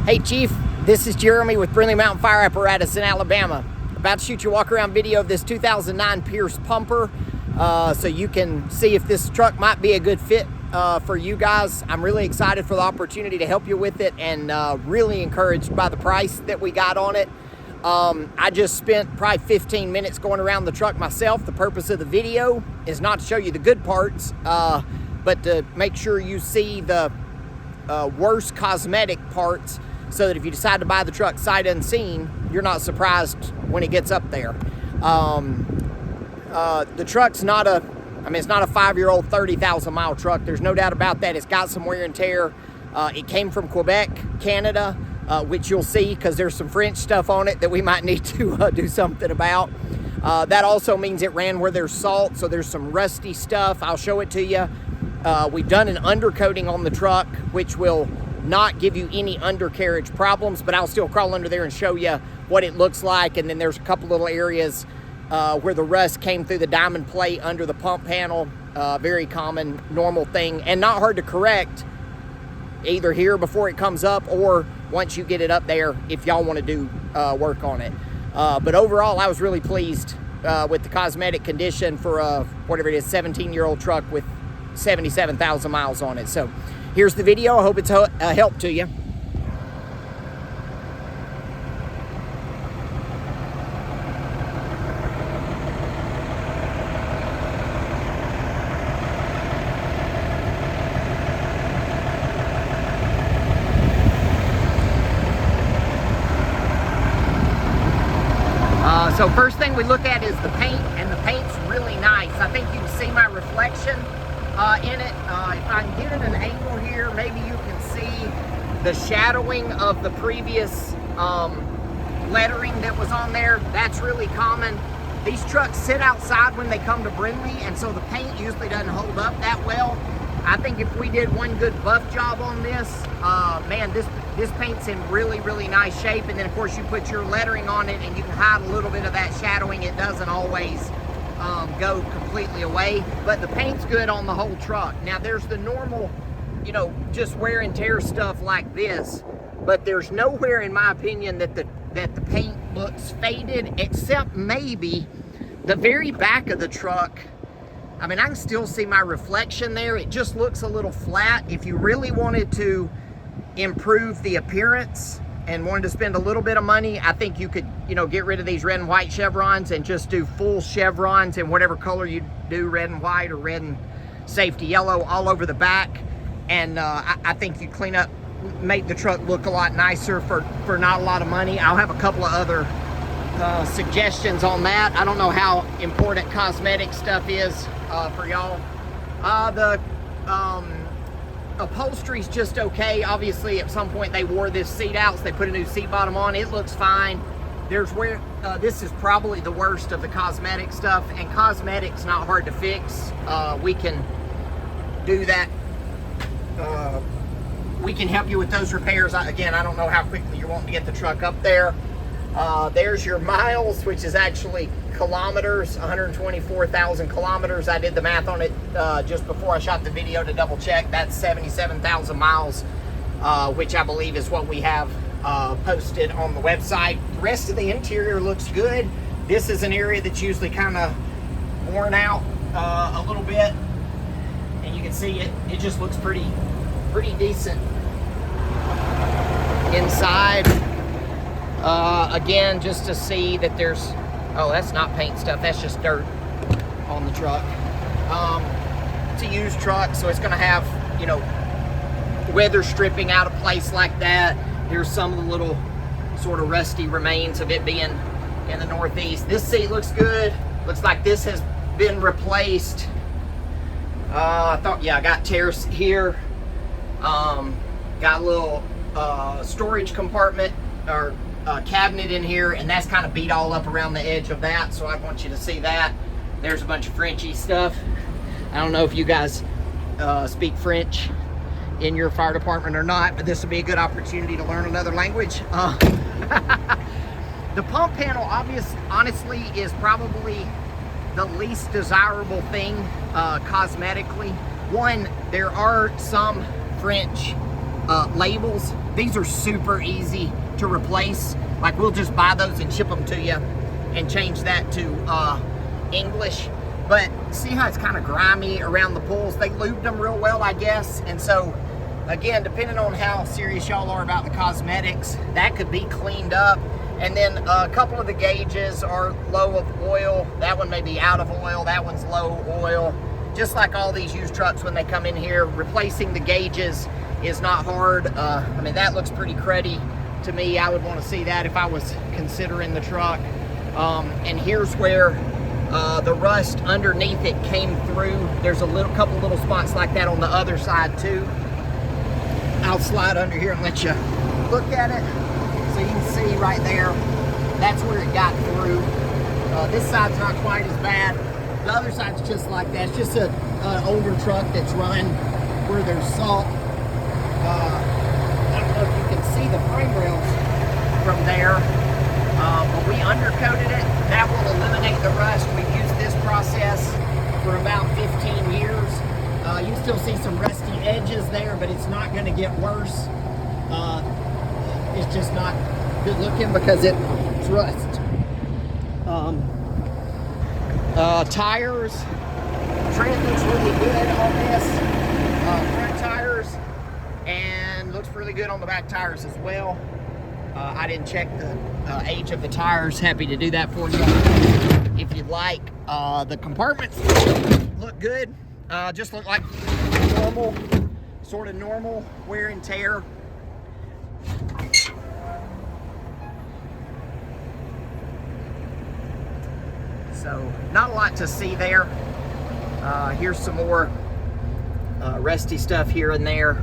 Hey Chief, this is Jeremy with Brindley Mountain Fire Apparatus in Alabama. About to shoot you a walk around video of this 2009 Pierce pumper so you can see if this truck might be a good fit for you guys. I'm really excited for the opportunity to help you with it and really encouraged by the price that we got on it. I just spent probably 15 minutes going around the truck myself. The purpose of the video is not to show you the good parts, but to make sure you see the worst cosmetic parts so that if you decide to buy the truck sight unseen, you're not surprised when it gets up there. The truck's not it's not a 5-year-old 30,000 mile truck. There's no doubt about that. It's got some wear and tear. It came from Quebec, Canada, which you'll see because there's some French stuff on it that we might need to do something about. That also means it ran where there's salt, so there's some rusty stuff. I'll show it to you. We've done an undercoating on the truck, which will not give you any undercarriage problems, but I'll still crawl under there and show you what it looks like. And then there's a couple little areas where the rust came through the diamond plate under the pump panel. Very common, normal thing, and not hard to correct either here before it comes up or once you get it up there if y'all want to do work on it. But overall, I was really pleased with the cosmetic condition for a, whatever it is, 17-year-old truck with 77,000 miles on it. So here's the video. I hope it's a help to you. So first thing we look at is the paint, and the paint's really nice. I think you can see my reflection in it. If I can get it an angle here, maybe you can see the shadowing of the previous lettering that was on there. That's really common. These trucks sit outside when they come to Brindley, and so the paint usually doesn't hold up that well. I think if we did one good buff job on this, man, this paint's in really, really nice shape. And then of course you put your lettering on it and you can hide a little bit of that shadowing. It doesn't always go completely away, but the paint's good on the whole truck. Now there's the normal, you know, just wear and tear stuff like this, but there's nowhere in my opinion that the paint looks faded, except maybe the very back of the truck. I mean, I can still see my reflection there. It just looks a little flat. If you really wanted to improve the appearance and wanted to spend a little bit of money, I think you could, you know, get rid of these red and white chevrons and just do full chevrons in whatever color you do, red and white or red and safety yellow all over the back. And I think you clean up, make the truck look a lot nicer for not a lot of money. I'll have a couple of other suggestions on that. I don't know how important cosmetic stuff is for y'all. The upholstery's just okay. Obviously at some point they wore this seat out, so they put a new seat bottom on. It looks fine. There's where this is probably the worst of the cosmetic stuff, and cosmetic's not hard to fix. We can do that. We can help you with those repairs. Again, I don't know how quickly you're wanting to get the truck up there. There's your miles, which is actually kilometers, 124,000 kilometers. I did the math on it just before I shot the video to double check. That's 77,000 miles, which I believe is what we have posted on the website. The rest of the interior looks good. This is an area that's usually kind of worn out a little bit, and you can see it just looks pretty decent inside. Again, just to see that there's, oh, that's not paint stuff, that's just dirt on the truck. It's a used truck, so it's gonna have, you know, weather stripping out of place like that. Here's some of the little sort of rusty remains of it being in the Northeast. This seat looks good. Looks like this has been replaced. I thought, yeah, I got tears here. Got a little storage compartment or cabinet in here, and that's kind of beat all up around the edge of that, so I want you to see that. There's a bunch of Frenchy stuff. I don't know if you guys speak French in your fire department or not, but this would be a good opportunity to learn another language. The pump panel honestly is probably the least desirable thing cosmetically. One, there are some French labels. These are super easy to replace. Like, we'll just buy those and ship them to you and change that to English. But see how it's kind of grimy around the pulls? They lubed them real well, I guess. And so, again, depending on how serious y'all are about the cosmetics, that could be cleaned up. And then a couple of the gauges are low of oil. That one may be out of oil. That one's low oil. Just like all these used trucks when they come in here, replacing the gauges is not hard. I mean, that looks pretty cruddy to me. I would want to see that if I was considering the truck. And here's where the rust underneath it came through. There's a couple little spots like that on the other side too. I'll slide under here and let you look at it. So you can see right there, that's where it got through. This side's not quite as bad. The other side's just like that. It's just an older truck that's run where there's salt. I don't know if you can see the frame rails from there, but we undercoated it. That will eliminate the rust. We've used this process for about 15 years. You still see some rusty edges there, but it's not going to get worse. It's just not good looking because it's rust. Tires. Tread looks really good on this. Front tires, and looks really good on the back tires as well. I didn't check the age of the tires. Happy to do that for you if you'd like. The compartments look good. Just look like normal, sort of normal wear and tear. So not a lot to see there. Here's some more rusty stuff here and there.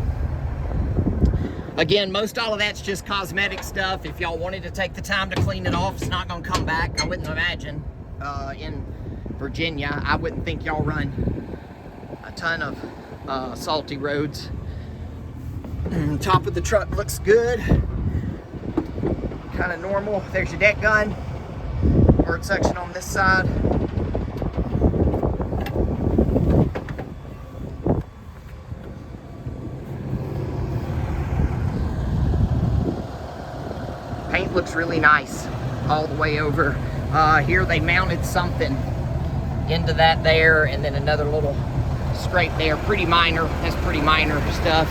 Again, most all of that's just cosmetic stuff. If y'all wanted to take the time to clean it off, it's not gonna come back. I wouldn't imagine. In Virginia, I wouldn't think y'all run a ton of salty roads. Top of the truck looks good. Kind of normal. There's your deck gun. Bird section on this side. Paint looks really nice all the way over. Here they mounted something into that there, and then another little scrape there. Pretty minor. That's pretty minor stuff.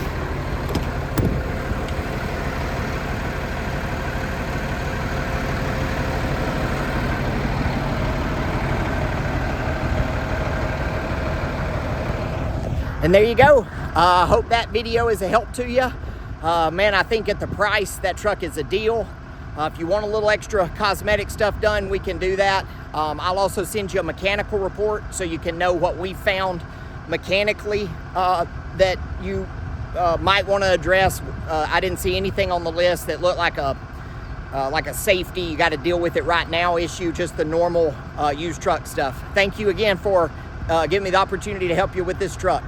And there you go. Hope that video is a help to you. Man, I think at the price, that truck is a deal. If you want a little extra cosmetic stuff done, we can do that. I'll also send you a mechanical report so you can know what we found mechanically that you might want to address. I didn't see anything on the list that looked like a safety, you got to deal with it right now issue, just the normal used truck stuff. Thank you again for giving me the opportunity to help you with this truck.